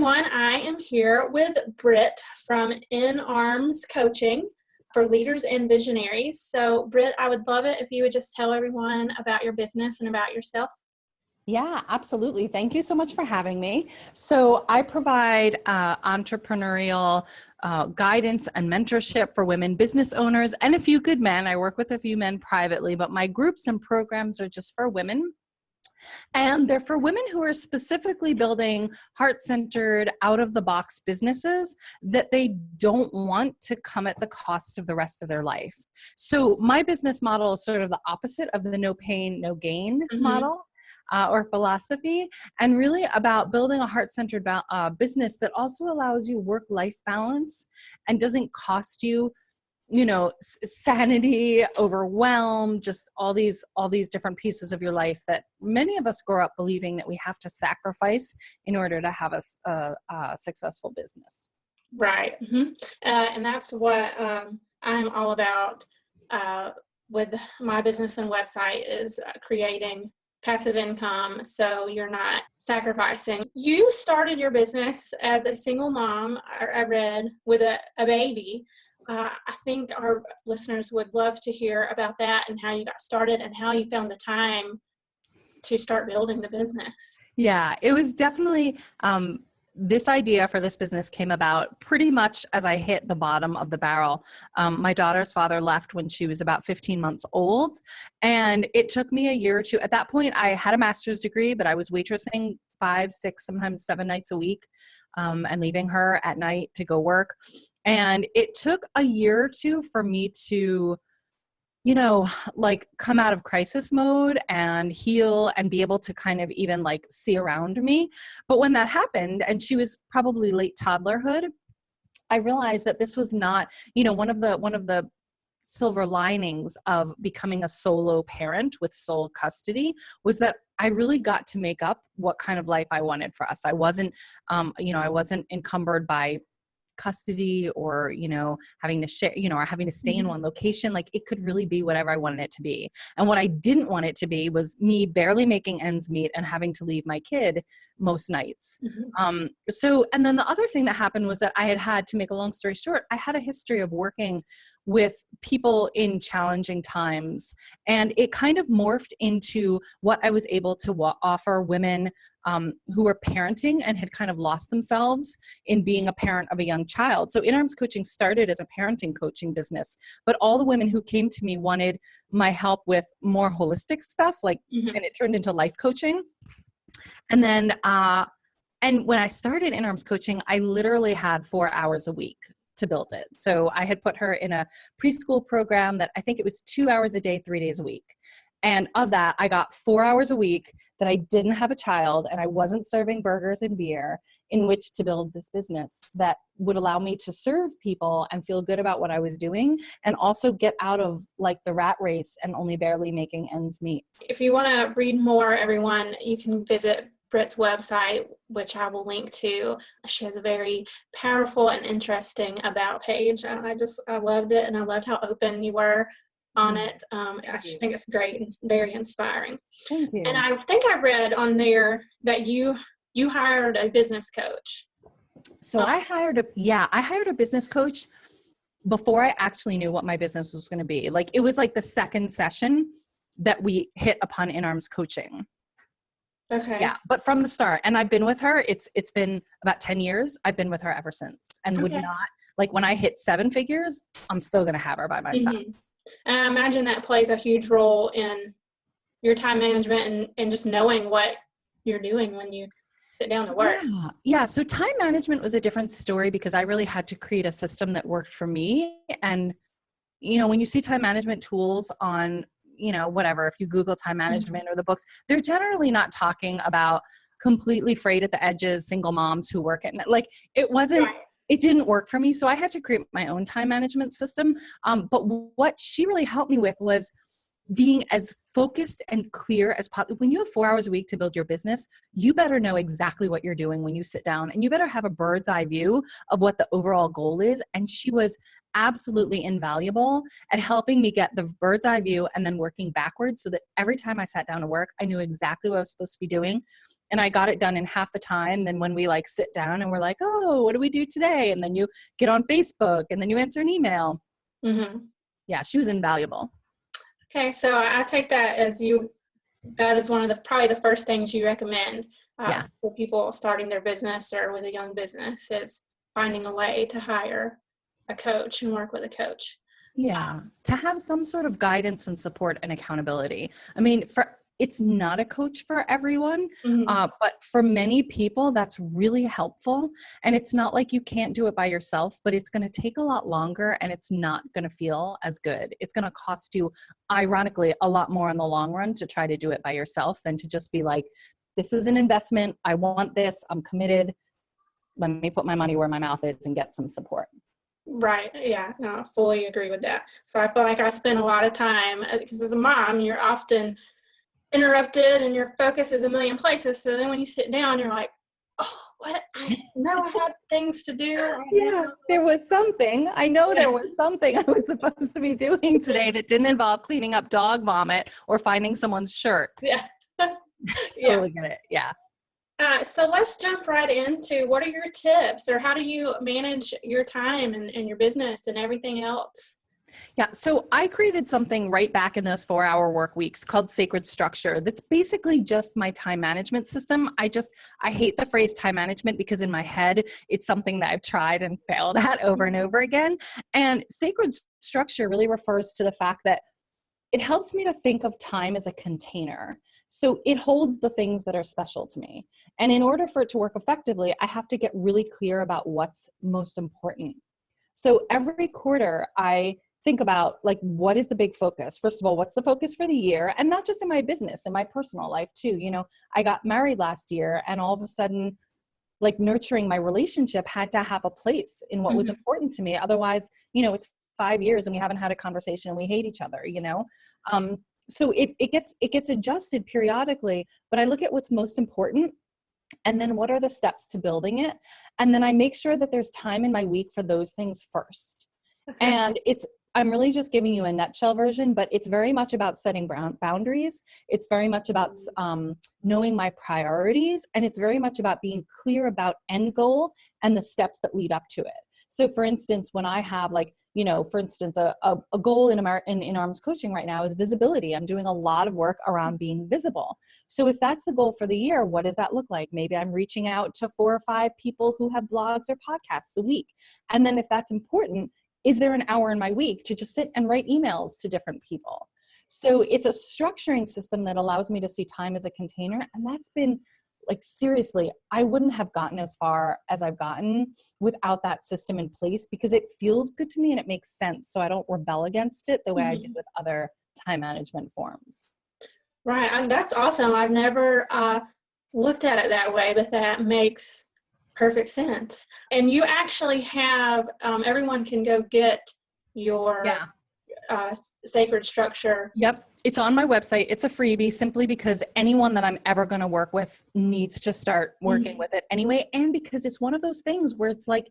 everyone. I am here with Britt from In Arms Coaching for Leaders and Visionaries. So, Britt, I would love it if you would just tell everyone about your business and about yourself. Yeah, absolutely. Thank you so much for having me. So I provide entrepreneurial guidance and mentorship for women business owners and a few good men. I work with a few men privately, but my groups and programs are just for women. And they're for women who are specifically building heart-centered, out-of-the-box businesses that they don't want to come at the cost of the rest of their life. So my business model is sort of the opposite of the no pain, no gain model. Or philosophy, and really about building a heart-centered business that also allows you work-life balance and doesn't cost you, sanity, overwhelm, just all these different pieces of your life that many of us grow up believing that we have to sacrifice in order to have a successful business. Right. And that's what I'm all about with my business and website is creating passive income so you're not sacrificing. You started your business as a single mom, I read, with a baby. I think our listeners would love to hear about that and how you got started and how you found the time to start building the business. Yeah, it was definitely this idea for this business came about pretty much as I hit the bottom of the barrel. My daughter's father left when she was about 15 months old. And it took me a year or two. At that point, I had a master's degree, but I was waitressing 5, 6, sometimes 7 nights a week and leaving her at night to go work. And it took a year or two for me to come out of crisis mode and heal and be able to kind of even see around me. But when that happened, and she was probably late toddlerhood, I realized that this was not, one of the silver linings of becoming a solo parent with sole custody was that I really got to make up what kind of life I wanted for us. I wasn't, I wasn't encumbered by custody or having to share or having to stay in one location. It could really be whatever I wanted it to be. And what I didn't want it to be was me barely making ends meet and having to leave my kid most nights. And then the other thing that happened was that I had to make a long story short, I had a history of working with people in challenging times, and it kind of morphed into what I was able to offer women who were parenting and had kind of lost themselves in being a parent of a young child. So In Arms Coaching started as a parenting coaching business, but all the women who came to me wanted my help with more holistic stuff, and it turned into life coaching. And then, and when I started In Arms Coaching, I literally had 4 hours a week to build it. So I had put her in a preschool program that I think it was 2 hours a day, 3 days a week. And of that, I got 4 hours a week that I didn't have a child and I wasn't serving burgers and beer in which to build this business that would allow me to serve people and feel good about what I was doing and also get out of the rat race and only barely making ends meet. If you want to read more, everyone, you can visit Britt's website, which I will link to. She has a very powerful and interesting about page. I loved it, and I loved how open you were on it. I just think it's great and very inspiring. Thank you. And I think I read on there that you hired a business coach. So I hired a business coach before I actually knew what my business was going to be. It was the second session that we hit upon In Arms Coaching. Okay. Yeah, but from the start, and I've been with her, it's been about 10 years. I've been with her ever since, and would not, when I hit 7 figures, I'm still going to have her by my side. And I imagine that plays a huge role in your time management and just knowing what you're doing when you sit down to work. Yeah. So time management was a different story because I really had to create a system that worked for me. And, when you see time management tools on whatever, if you Google time management or the books, they're generally not talking about completely frayed at the edges, single moms who work at it wasn't, it didn't work for me. So I had to create my own time management system. But what she really helped me with was being as focused and clear as possible. When you have 4 hours a week to build your business, you better know exactly what you're doing when you sit down, and you better have a bird's eye view of what the overall goal is. And she was absolutely invaluable at helping me get the bird's eye view and then working backwards so that every time I sat down to work, I knew exactly what I was supposed to be doing. And I got it done in half the time. Then when we like sit down and we're like, oh, what do we do today? And then you get on Facebook and then you answer an email. Mm-hmm. Yeah, she was invaluable. Okay, so I take that as that is one of probably the first things you recommend for people starting their business or with a young business is finding a way to hire a coach and work with a coach. Yeah, to have some sort of guidance and support and accountability. I mean, it's not a coach for everyone, but for many people, that's really helpful. And it's not like you can't do it by yourself, but it's going to take a lot longer and it's not going to feel as good. It's going to cost you, ironically, a lot more in the long run to try to do it by yourself than to just be like, this is an investment. I want this. I'm committed. Let me put my money where my mouth is and get some support. Right. Yeah. No, I fully agree with that. So I feel like I spend a lot of time because as a mom, you're often interrupted and your focus is a million places. So then when you sit down, you're like, oh, what? I know I had things to do. Yeah, there was something. I know there was something I was supposed to be doing today that didn't involve cleaning up dog vomit or finding someone's shirt. Yeah. Totally get it. Yeah. So let's jump right into what are your tips or how do you manage your time and your business and everything else? Yeah. So I created something right back in those 4-hour work weeks called Sacred Structure. That's basically just my time management system. I hate the phrase time management because in my head, it's something that I've tried and failed at over and over again. And Sacred Structure really refers to the fact that it helps me to think of time as a container. So it holds the things that are special to me. And in order for it to work effectively, I have to get really clear about what's most important. So every quarter, I think about like, what is the big focus? First of all, what's the focus for the year? And not just in my business, in my personal life too. You know, I got married last year and all of a sudden, like nurturing my relationship had to have a place in what was important to me. Otherwise, you know, it's 5 years and we haven't had a conversation and we hate each other, you know? So it gets adjusted periodically, but I look at what's most important and then what are the steps to building it? And then I make sure that there's time in my week for those things first. Okay. And I'm really just giving you a nutshell version, but it's very much about setting boundaries. It's very much about knowing my priorities. And it's very much about being clear about end goal and the steps that lead up to it. So for instance, when I have like, you know, for instance, a goal in Arms coaching right now is visibility. I'm doing a lot of work around being visible. So if that's the goal for the year, what does that look like? Maybe I'm reaching out to 4 or 5 people who have blogs or podcasts a week. And then if that's important, is there an hour in my week to just sit and write emails to different people? So it's a structuring system that allows me to see time as a container. And that's been like, seriously, I wouldn't have gotten as far as I've gotten without that system in place because it feels good to me and it makes sense. So I don't rebel against it the way I do with other time management forms. Right. And that's awesome. I've never looked at it that way, but that makes perfect sense. And you actually have, everyone can go get your Sacred Structure. Yep. It's on my website. It's a freebie simply because anyone that I'm ever going to work with needs to start working with it anyway. And because it's one of those things where it's like,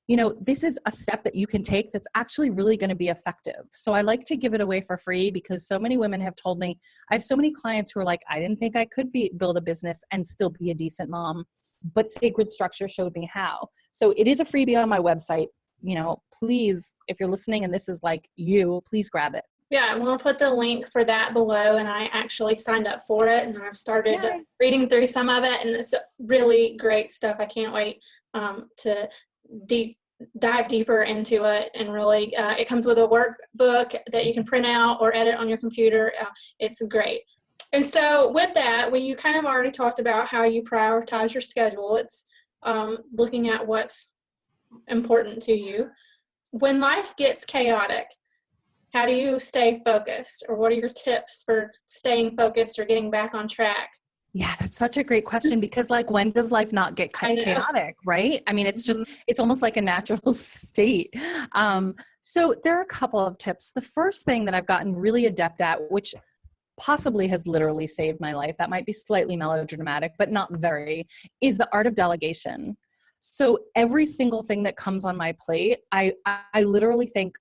you know, this is a step that you can take that's actually really going to be effective. So I like to give it away for free because so many women have told me, I have so many clients who are like, I didn't think I could build a business and still be a decent mom, but Sacred Structure showed me how. So it is a freebie on my website. You know, please, if you're listening and this is like you, please grab it. Yeah, I'm going to put the link for that below, and I actually signed up for it, and I've started reading through some of it, and it's really great stuff. I can't wait to dive deeper into it, and really, it comes with a workbook that you can print out or edit on your computer. It's great. And so with that, you kind of already talked about how you prioritize your schedule. It's looking at what's important to you. When life gets chaotic, how do you stay focused, or what are your tips for staying focused or getting back on track Yeah, that's such a great question because like when does life not get I know. chaotic, right? I mean, it's just Mhm. it's almost like a natural state. So there are a couple of tips. The first thing that I've gotten really adept at, which possibly has literally saved my life, that might be slightly melodramatic, but not very, is the art of delegation. So every single thing that comes on my plate, I literally think,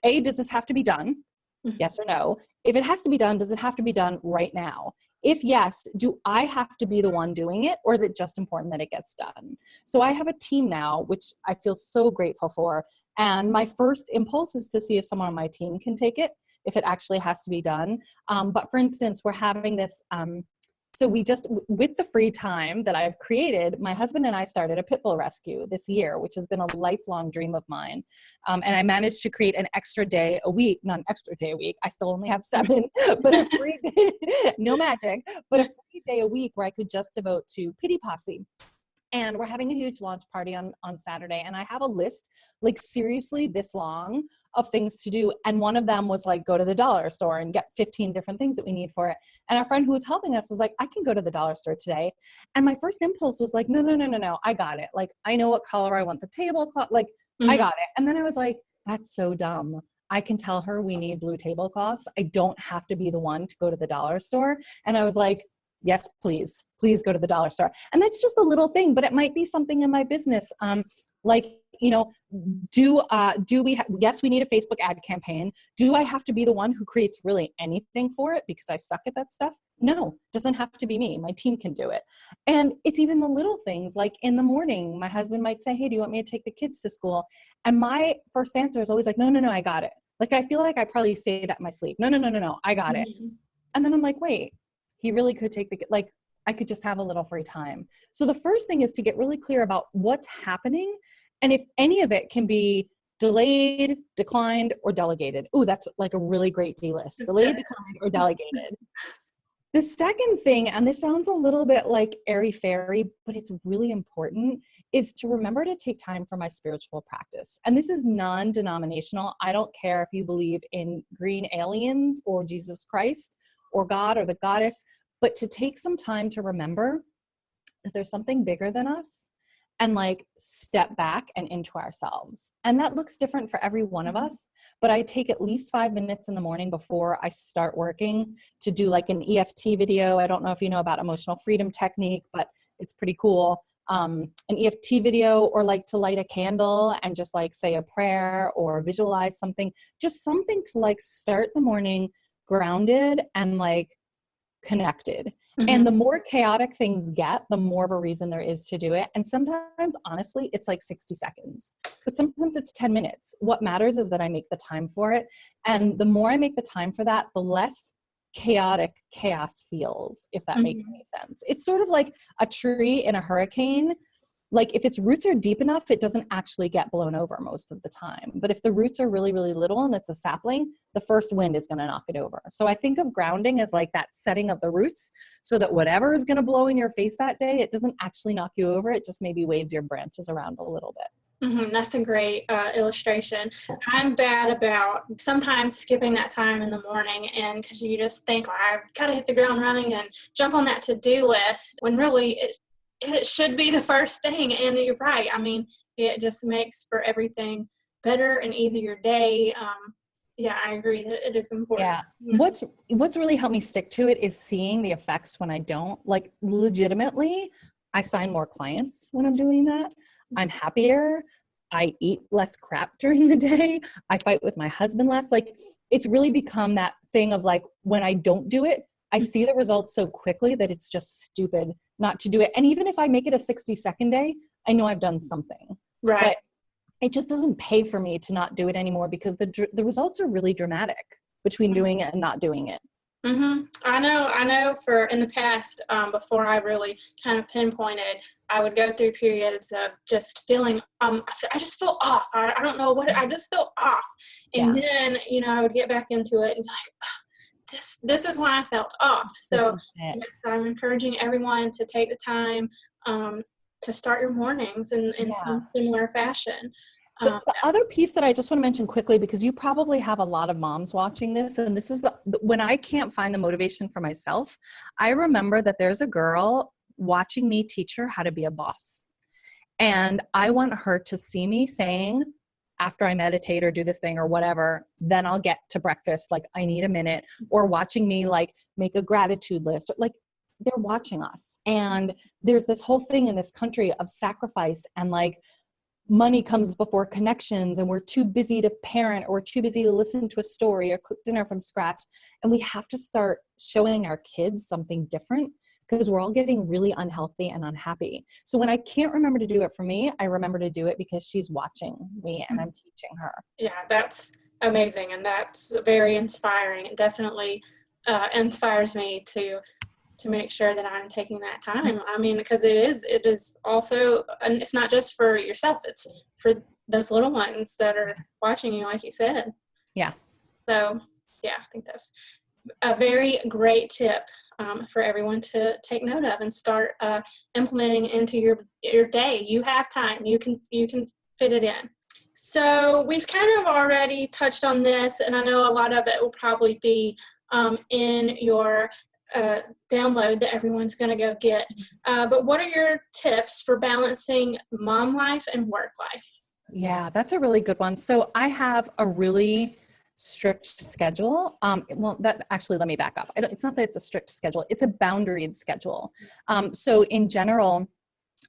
A, does this have to be done? Mhm. Yes or no? If it has to be done, does it have to be done right now? If yes, do I have to be the one doing it, or is it just important that it gets done? So I have a team now, which I feel so grateful for. And my first impulse is to see if someone on my team can take it, if it actually has to be done. But for instance, we're having this. So we just, with the free time that I've created, my husband and I started a pit bull rescue this year, which has been a lifelong dream of mine. And I managed to create an extra day a week, not an extra day a week. I still only have 7, but a free day, no magic, but a free day a week where I could just devote to Pity Posse. And we're having a huge launch party on Saturday. And I have a list, like seriously this long, of things to do. And one of them was like, go to the dollar store and get 15 different things that we need for it. And our friend who was helping us was like, I can go to the dollar store today. And my first impulse was like, no, no, no, no, no. I got it. Like, I know what color I want the tablecloth. Like, I Mhm. got it. And then I was like, that's so dumb. I can tell her we need blue tablecloths. I don't have to be the one to go to the dollar store. And I was like, yes, please go to the dollar store. And that's just a little thing, but it might be something in my business. Like, you know, do we, yes, we need a Facebook ad campaign. Do I have to be the one who creates really anything for it because I suck at that stuff? No, doesn't have to be me. My team can do it. And it's even the little things like in the morning, my husband might say, hey, do you want me to take the kids to school? And my first answer is always like, no, no, no, I got it. Like, I feel like I probably say that in my sleep. No, no, no, no, no, I got it. Mhm. And then I'm like, wait, he really could take like, I could just have a little free time. So the first thing is to get really clear about what's happening. And if any of it can be delayed, declined, or delegated. Ooh, that's like a really great D list. Delayed, declined, or delegated. The second thing, and this sounds a little bit like airy fairy, but it's really important, is to remember to take time for my spiritual practice. And this is non-denominational. I don't care if you believe in green aliens or Jesus Christ or God or the goddess, but to take some time to remember that there's something bigger than us and like step back and into ourselves. And that looks different for every one of us, but I take at least 5 minutes in the morning before I start working to do like an EFT video. I don't know if you know about emotional freedom technique, but it's pretty cool. An EFT video, or like to light a candle and just like say a prayer or visualize something, just something to like start the morning grounded and like connected. And Mhm. the more chaotic things get, the more of a reason there is to do it. And sometimes, honestly, it's like 60 seconds, but sometimes it's 10 minutes. What matters is that I make the time for it. And the more I make the time for that, the less chaotic chaos feels, if that makes Mhm. any sense. It's sort of like a tree in a hurricane. Like if its roots are deep enough, it doesn't actually get blown over most of the time. But if the roots are really, really little and it's a sapling, the first wind is going to knock it over. So I think of grounding as like that setting of the roots so that whatever is going to blow in your face that day, it doesn't actually knock you over. It just maybe waves your branches around a little bit. Mhm. That's a great illustration. I'm bad about sometimes skipping that time in the morning, and because you just think, oh, I've got to hit the ground running and jump on that to-do list, when really it should be the first thing. And you're right. I mean, it just makes for everything better and easier day. Yeah, I agree that it is important. Yeah. What's really helped me stick to it is seeing the effects when I don't. Like legitimately, I sign more clients when I'm doing that. I'm happier. I eat less crap during the day. I fight with my husband less. Like it's really become that thing of like when I don't do it, I see the results so quickly that it's just stupid not to do it. And even if I make it a 60-second day, I know I've done something. Right. But it just doesn't pay for me to not do it anymore because the results are really dramatic between doing it and not doing it. I know for in the past, before I really kind of pinpointed, I would go through periods of just feeling, I just feel off. I don't know what, I just feel off. And Yeah, then, I would get back into it and be like, this is why I felt off. this So is it. yes, I'm encouraging everyone to take the time, to start your mornings in Yeah. some similar fashion. The other piece that I just want to mention quickly, because you probably have a lot of moms watching this, and this is when I can't find the motivation for myself, I remember that there's a girl watching me teach her how to be a boss. And I want her to see me saying, after I meditate or do this thing or whatever, then I'll get to breakfast. Like, I need a minute. Or watching me like make a gratitude list. Like, they're watching us. And there's this whole thing in this country of sacrifice, and like money comes before connections, and we're too busy to parent, or we're too busy to listen to a story or cook dinner from scratch. And we have to start showing our kids something different, because we're all getting really unhealthy and unhappy. So when I can't remember to do it for me, I remember to do it because she's watching me and I'm teaching her. Yeah, that's amazing. And that's very inspiring. It definitely inspires me to make sure that I'm taking that time. I mean, because it is also, and it's not just for yourself, it's for those little ones that are watching you, like you said. Yeah. So yeah, I think that's a very great tip for everyone to take note of and start implementing into your day. You have time. You can fit it in. So we've kind of already touched on this, and I know a lot of it will probably be in your download that everyone's going to go get. But what are your tips for balancing mom life and work life? Yeah, that's a really good one. So I have a really strict schedule. Well, that actually, let me back up. It's not that it's a strict schedule. It's a boundaried schedule. So in general,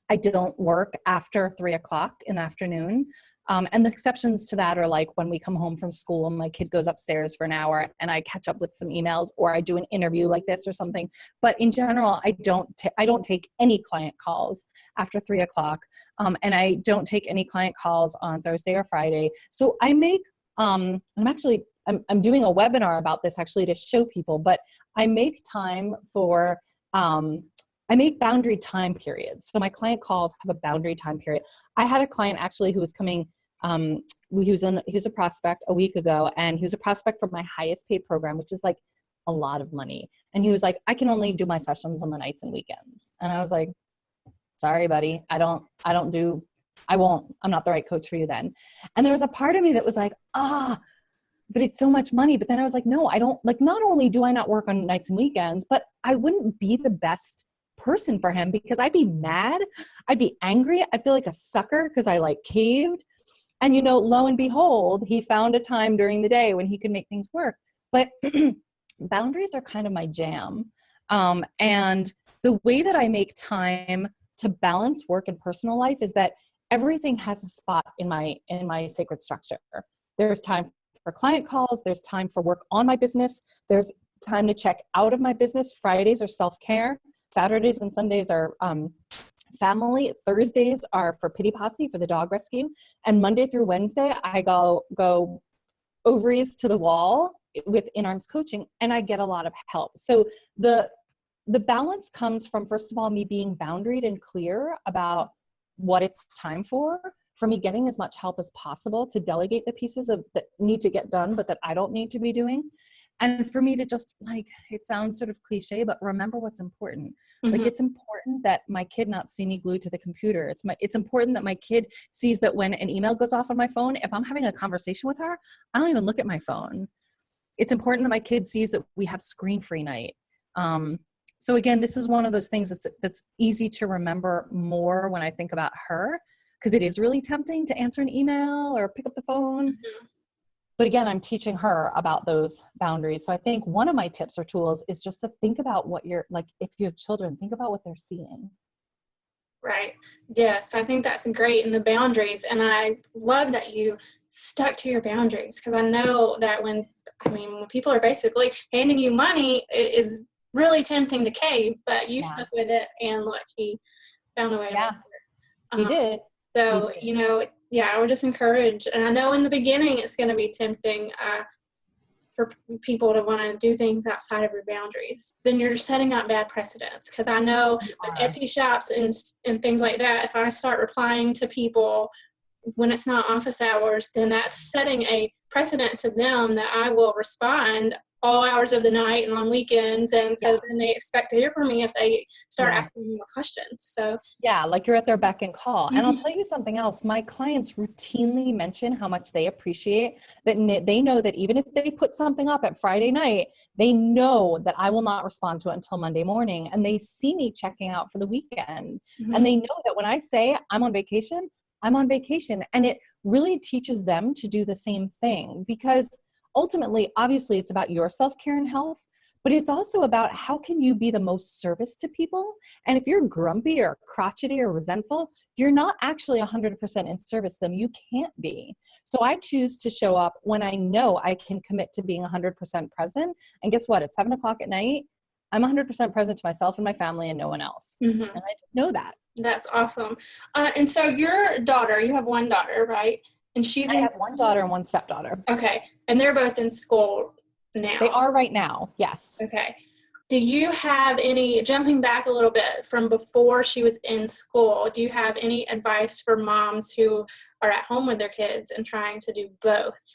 I don't work after 3:00 in the afternoon. And the exceptions to that are like when we come home from school and my kid goes upstairs for an hour and I catch up with some emails, or I do an interview like this or something. But in general, I don't take any client calls after 3:00. And I don't take any client calls on Thursday or Friday. So I make, I'm doing a webinar about this actually to show people, but I make time for, I make boundary time periods. So my client calls have a boundary time period. I had a client actually who was coming, he was a prospect a week ago, and he was a prospect for my highest paid program, which is like a lot of money. And he was like, I can only do my sessions on the nights and weekends. And I was like, sorry, buddy, I'm not the right coach for you then. And there was a part of me that was like, but it's so much money. But then I was like, no, I don't, like, not only do I not work on nights and weekends, but I wouldn't be the best person for him, because I'd be mad. I'd be angry. I'd feel like a sucker because I like caved. And, lo and behold, he found a time during the day when he could make things work. But boundaries are kind of my jam. And the way that I make time to balance work and personal life is that everything has a spot in my sacred structure. There's time for client calls. There's time for work on my business. There's time to check out of my business. Fridays are self-care. Saturdays and Sundays are family. Thursdays are for Pity Posse, for the dog rescue. And Monday through Wednesday, I go ovaries to the wall with in-arms coaching, and I get a lot of help. So the balance comes from, first of all, me being boundaried and clear about what it's time for me getting as much help as possible to delegate the pieces that need to get done, but that I don't need to be doing. And for me to just, like, it sounds sort of cliche, but remember what's important. Mm-hmm. Like, it's important that my kid not see me glued to the computer. It's important that my kid sees that when an email goes off on my phone, if I'm having a conversation with her, I don't even look at my phone. It's important that my kid sees that we have screen-free night. So again, this is one of those things that's easy to remember more when I think about her, because it is really tempting to answer an email or pick up the phone. Mm-hmm. But again, I'm teaching her about those boundaries. So I think one of my tips or tools is just to think about what you're, like, if you have children, think about what they're seeing. Right. Yes, I think that's great in the boundaries. And I love that you stuck to your boundaries, because I know that when people are basically handing you money, it is really tempting to cave, but you stuck with it, and look, he found a way to make it. He did. So, I would just encourage, and I know in the beginning it's going to be tempting for people to want to do things outside of your boundaries. Then you're setting up bad precedents, because I know with Etsy shops and things like that, if I start replying to people when it's not office hours, then that's setting a precedent to them that I will respond all hours of the night and on weekends. And so Yeah. then they expect to hear from me if they start Yeah. asking me more questions. So Yeah, like you're at their beck and call. And I'll mhm. tell you something else. My clients routinely mention how much they appreciate that they know that even if they put something up at Friday night, they know that I will not respond to it until Monday morning. And they see me checking out for the weekend. And Mhm. they know that when I say I'm on vacation, I'm on vacation. And it really teaches them to do the same thing, because ultimately, obviously, it's about your self-care and health, but it's also about how can you be the most service to people. And if you're grumpy or crotchety or resentful, you're not actually 100% in service to them. You can't be. So I choose to show up when I know I can commit to being 100% present. And guess what? At 7 o'clock at night, I'm 100% present to myself and my family and no one else. Mhm. And I just know that. That's awesome. And so your daughter, you have one daughter, right? And she's I in, have one daughter and one stepdaughter. okay. And they're both in school They now. are right now. Yes. Okay. Do you have any, jumping back a little bit from before she was in school, do you have any advice for moms who are at home with their kids and trying to do both?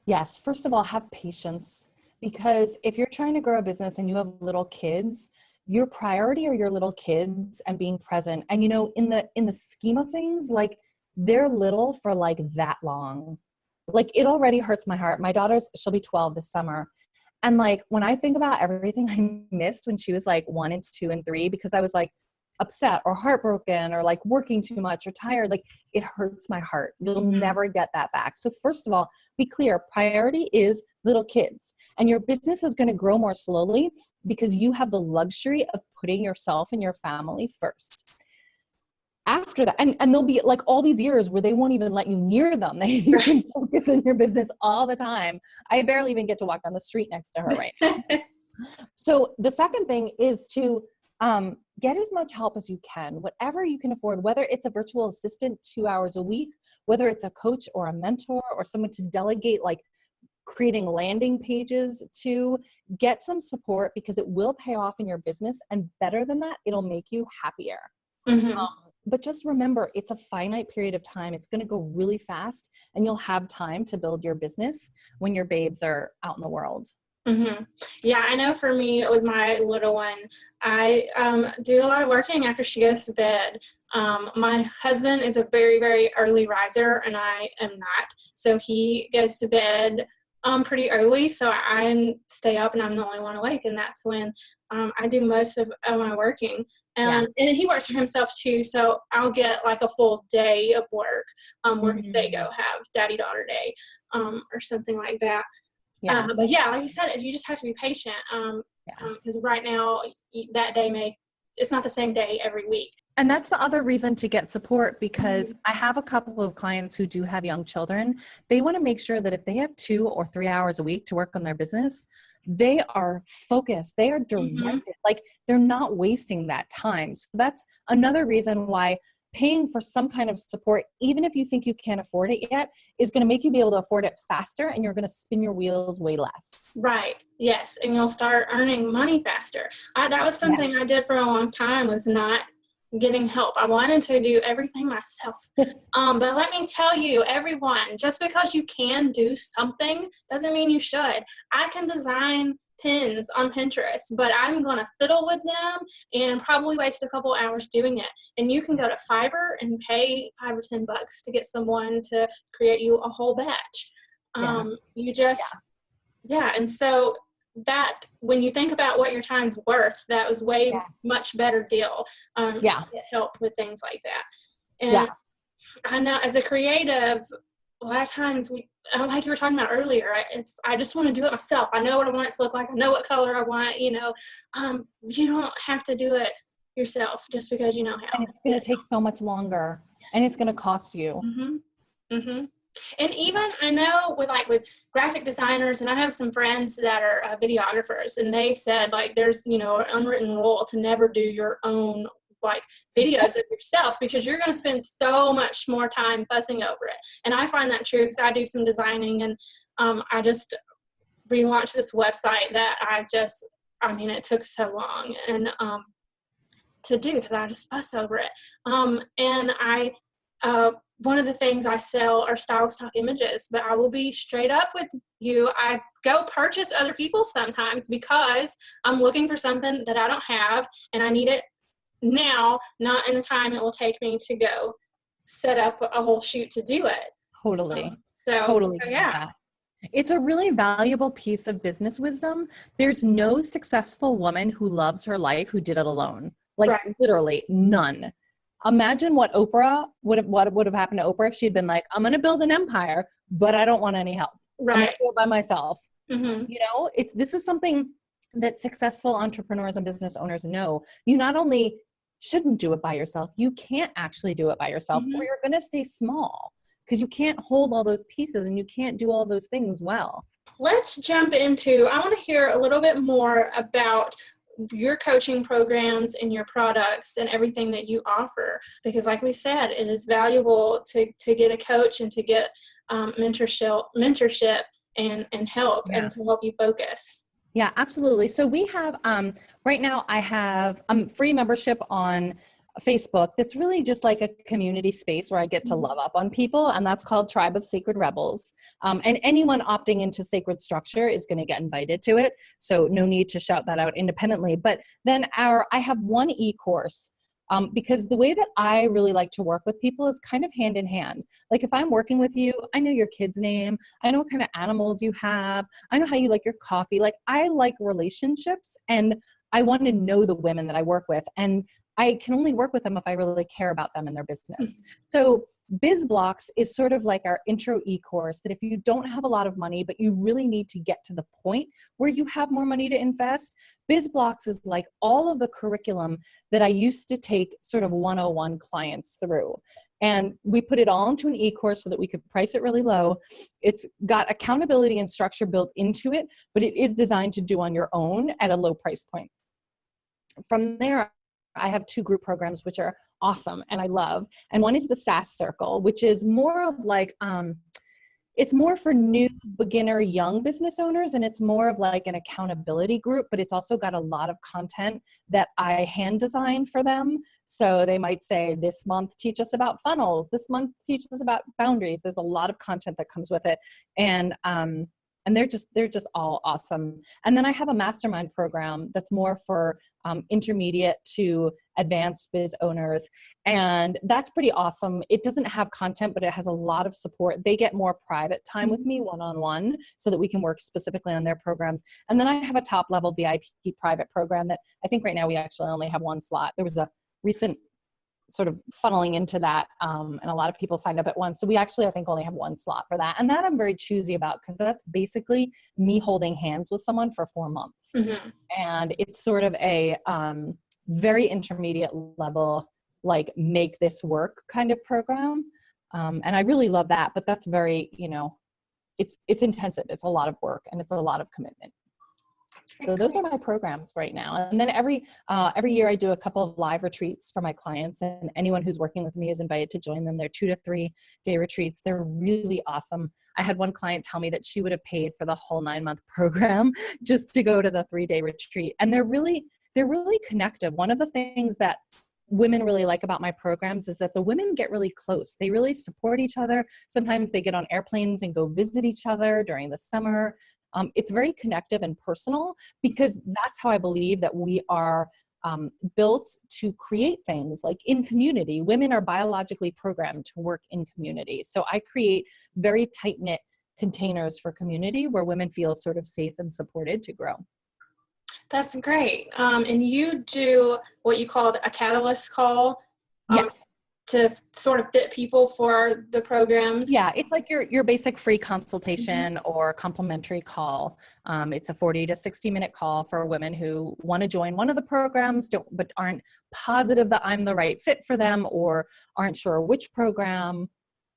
Yes. First of all, have patience, because if you're trying to grow a business and you have little kids, your priority are your little kids and being present. And in the scheme of things, like, they're little for like that long. Like, it already hurts my heart. My she'll be 12 this summer. And like, when I think about everything I missed when she was like 1 and 2 and 3, because I was like upset or heartbroken or like working too much or tired, like, it hurts my heart. You'll never get that back. So first of all, be clear. Priority is little kids, and your business is going to grow more slowly because you have the luxury of putting yourself and your family first. After that, and there'll be like all these years where they won't even let you near them. You can focus on your business all the time. I barely even get to walk down the street next to her right now. So the second thing is to get as much help as you can, whatever you can afford, whether it's a virtual assistant 2 hours a week, whether it's a coach or a mentor or someone to delegate, like creating landing pages, to get some support, because it will pay off in your business. And better than that, it'll make you happier. Mm-hmm. But just remember, it's a finite period of time. It's going to go really fast, and you'll have time to build your business when your babes are out in the world. Mm-hmm. Yeah, I know for me with my little one, I do a lot of working after she goes to bed. My husband is a very, very early riser, and I am not. So he goes to bed pretty early, so I stay up and I'm the only one awake, and that's when I do most of my working. Yeah. And he works for himself too, so I'll get like a full day of work where they go have daddy-daughter day or something like that. Yeah. But yeah, like you said, you just have to be patient because right now that day it's not the same day every week. And that's the other reason to get support, because I have a couple of clients who do have young children. They want to make sure that if they have 2 or 3 hours a week to work on their business, they are focused, they are directed, like they're not wasting that time. So that's another reason why paying for some kind of support, even if you think you can't afford it yet, is going to make you be able to afford it faster, and you're going to spin your wheels way less. Right. Yes. And you'll start earning money faster. That was something I did for a long time, was not getting help. I wanted to do everything myself. But let me tell you, everyone, just because you can do something doesn't mean you should. I can design pins on Pinterest, but I'm going to fiddle with them and probably waste a couple hours doing it. And you can go to Fiverr and pay $5 or $10 to get someone to create you a whole batch. You just, and so that, when you think about what your time's worth, that was way much better deal to get help with things like that. And I know as a creative, a lot of times like you were talking about earlier, I just want to do it myself. I know what I want it to look like. I know what color I want, you don't have to do it yourself just because you know how. And it's going to take so much longer, and it's going to cost you. Mm-hmm. Mm-hmm. And even I know with graphic designers, and I have some friends that are videographers, and they've said like there's an unwritten rule to never do your own videos of yourself, because you're going to spend so much more time fussing over it. And I find that true because I do some designing, and I just relaunched this website that it took so long and to do because I just fuss over it. And I one of the things I sell are style stock images, but I will be straight up with you. I go purchase other people's sometimes because I'm looking for something that I don't have and I need it now, not in the time it will take me to go set up a whole shoot to do it. Totally. So Get yeah. that. It's a really valuable piece of business wisdom. There's no successful woman who loves her life who did it alone. Like Right. literally none. Imagine what would have happened to Oprah if she'd been like, I'm going to build an empire, but I don't want any help. I'm going Right. to do it by myself. Mm-hmm. You know, this is something that successful entrepreneurs and business owners know. You not only shouldn't do it by yourself, you can't actually do it by yourself, Mm-hmm. or you're going to stay small because you can't hold all those pieces and you can't do all those things well. Let's jump into, I want to hear a little bit more about your coaching programs and your products and everything that you offer, because like we said, it is valuable to get a coach and to get mentorship and help and to help you focus. Yeah, absolutely. So we have, right now I have free membership on Facebook. That's really just like a community space where I get to love up on people. And that's called Tribe of Sacred Rebels. And anyone opting into Sacred Structure is going to get invited to it. So no need to shout that out independently. But then I have one e-course. Because the way that I really like to work with people is kind of hand in hand. Like if I'm working with you, I know your kid's name, I know what kind of animals you have, I know how you like your coffee. Like I like relationships and I want to know the women that I work with. And I can only work with them if I really care about them and their business. So Biz Blocks is sort of like our intro e-course that if you don't have a lot of money, but you really need to get to the point where you have more money to invest, Biz Blocks is like all of the curriculum that I used to take sort of 101 clients through. And we put it all into an e-course so that we could price it really low. It's got accountability and structure built into it, but it is designed to do on your own at a low price point. From there, I have 2 group programs, which are awesome and I love. And one is the SAS Circle, which is more of like, it's more for new beginner young business owners, and it's more of like an accountability group, but it's also got a lot of content that I hand designed for them. So they might say, this month teach us about funnels, this month teach us about boundaries. There's a lot of content that comes with it. And they're just all awesome. And then I have a mastermind program that's more for intermediate to advanced biz owners. And that's pretty awesome. It doesn't have content, but it has a lot of support. They get more private time with me one-on-one so that we can work specifically on their programs. And then I have a top level VIP private program that I think right now we actually only have 1 slot. There was a recent sort of funneling into that. And a lot of people signed up at once. So we actually, I think, only have 1 slot for that. And that I'm very choosy about because that's basically me holding hands with someone for 4 months. Mm-hmm. And it's sort of a very intermediate level, like make this work kind of program. And I really love that, but that's very, it's intensive. It's a lot of work and it's a lot of commitment. So those are my programs right now. And then every year I do a couple of live retreats for my clients, and anyone who's working with me is invited to join them. They're 2 to 3 day retreats. They're really awesome. I had one client tell me that she would have paid for the whole 9-month program just to go to the 3-day retreat. And they're really connective. One of the things that women really like about my programs is that the women get really close. They really support each other. Sometimes they get on airplanes and go visit each other during the summer. It's very connective and personal because that's how I believe that we are built to create things like in community. Women are biologically programmed to work in community. So I create very tight-knit containers for community where women feel sort of safe and supported to grow. That's great. And you do what you call a catalyst call. Yes. To sort of fit people for the programs. Yeah, it's like your basic free consultation or complimentary call. It's a 40 to 60-minute call for women who want to join one of the programs, but aren't positive that I'm the right fit for them or aren't sure which program.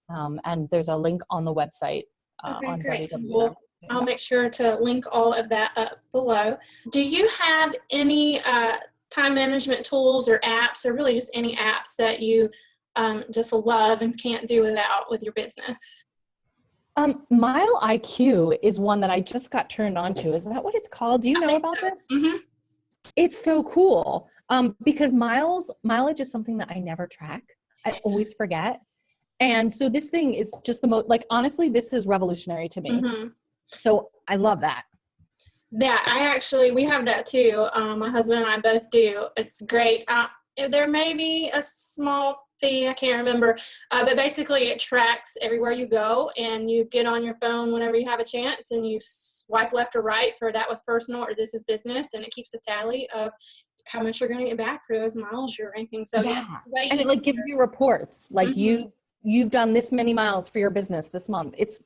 And there's a link on the website on great. www. Well, I'll make sure to link all of that up below. Do you have any time management tools or apps, or really just any apps that you just love and can't do without with your business? Mile IQ is one that I just got turned on to. Is that what it's called? Do you know about this? Mm-hmm. It's so cool because mileage is something that I never track. I always forget. And so this thing is just the most, like, honestly, this is revolutionary to me. So I love that. Yeah, we have that too. My husband and I both do. It's great. There may be a small fee, I can't remember, but basically it tracks everywhere you go, and you get on your phone whenever you have a chance, and you swipe left or right for that was personal or this is business, and it keeps a tally of how much you're going to get back for those miles you're ranking. So yeah, and it like gives you reports, like you've done this many miles for your business this month. It's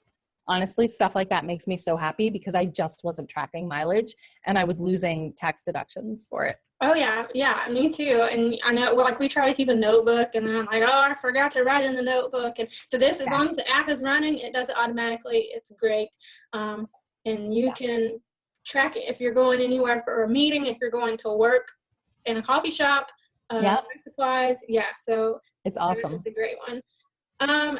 honestly, stuff like that makes me so happy because I just wasn't tracking mileage and I was losing tax deductions for it. Oh yeah, me too. And I know, like, we try to keep a notebook, and then I'm like, oh, I forgot to write in the notebook. And so this, as long as the app is running, it does it automatically. It's great. And you can track it if you're going anywhere for a meeting, if you're going to work in a coffee shop, supplies. Yeah, so it's awesome. It's a great one.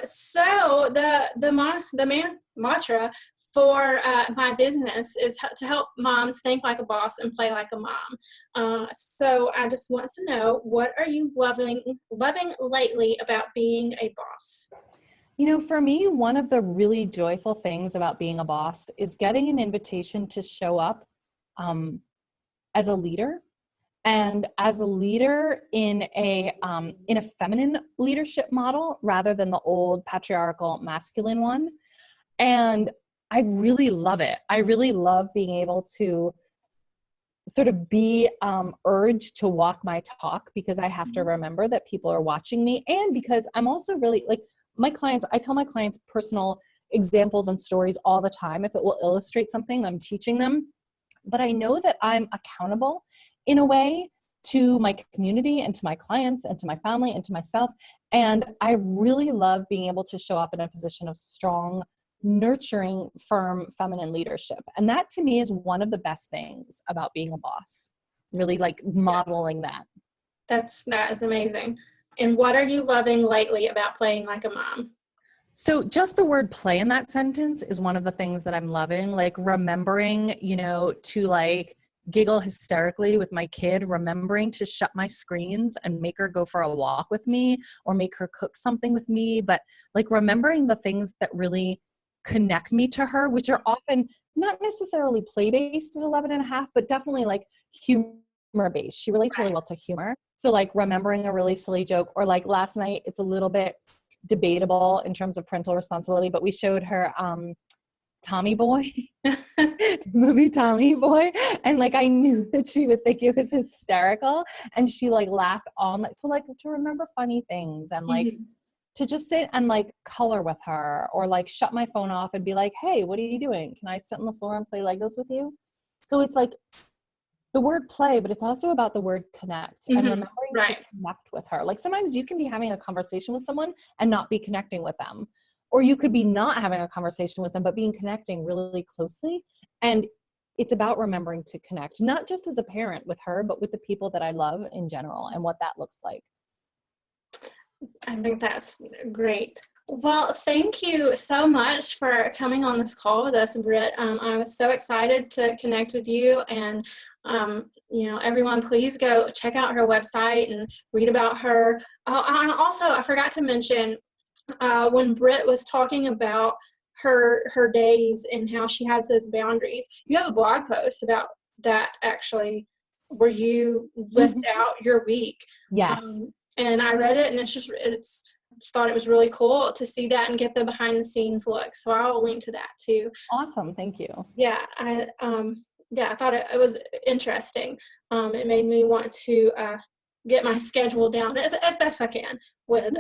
So the mantra for my business is to help moms think like a boss and play like a mom. So I just want to know, what are you loving lately about being a boss? You know, for me, one of the really joyful things about being a boss is getting an invitation to show up as a leader. And as a leader in a feminine leadership model rather than the old patriarchal masculine one. And I really love it. I really love being able to sort of be urged to walk my talk, because I have to remember that people are watching me. And because I'm also really, like, my clients, I tell my clients personal examples and stories all the time if it will illustrate something I'm teaching them. But I know that I'm accountable in a way to my community and to my clients and to my family and to myself. And I really love being able to show up in a position of strong, nurturing, firm, feminine leadership. And that to me is one of the best things about being a boss, really, like, modeling that. That is amazing. And what are you loving lately about playing like a mom? So just the word play in that sentence is one of the things that I'm loving, like remembering, to like giggle hysterically with my kid, remembering to shut my screens and make her go for a walk with me or make her cook something with me. But like remembering the things that really connect me to her, which are often not necessarily play-based at 11 and a half, but definitely like humor-based. She relates really well to humor. So like remembering a really silly joke, or like last night, it's a little bit debatable in terms of parental responsibility, but we showed her Tommy Boy, the movie Tommy Boy, and like I knew that she would think it was hysterical, and she like laughed all night. So like to remember funny things and like to just sit and like color with her, or like shut my phone off and be like, hey, what are you doing? Can I sit on the floor and play Legos with you? So it's like the word play, but it's also about the word connect and remembering to connect with her. Like sometimes you can be having a conversation with someone and not be connecting with them. Or you could be not having a conversation with them, but connecting really closely. And it's about remembering to connect, not just as a parent with her, but with the people that I love in general and what that looks like. I think that's great. Well, thank you so much for coming on this call with us, Britt. I was so excited to connect with you, and everyone, please go check out her website and read about her. Oh, and also, I forgot to mention, when Britt was talking about her days and how she has those boundaries, you have a blog post about that, actually, where you list out your week. Yes. And I read it, and it's thought it was really cool to see that and get the behind the scenes look. So I'll link to that too. Awesome. Thank you. Yeah. I thought it was interesting. It made me want to get my schedule down as best I can with.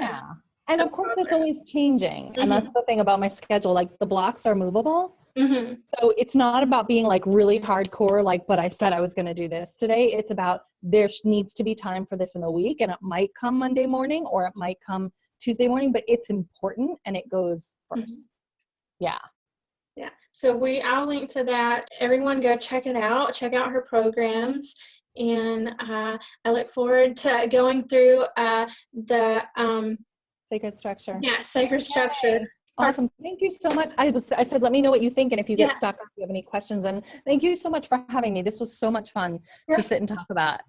And of course it's always changing. And that's the thing about my schedule. Like the blocks are movable. So it's not about being like really hardcore, like, but I said I was going to do this today. It's about there needs to be time for this in the week, and it might come Monday morning or it might come Tuesday morning, but it's important and it goes first. Yeah. So I'll link to that. Everyone go check it out. Check out her programs. And I look forward to going through the Sacred Structure. Yeah, Sacred Structure. Awesome. Thank you so much. I said, let me know what you think. And if you get stuck, if you have any questions, and thank you so much for having me. This was so much fun to sit and talk about.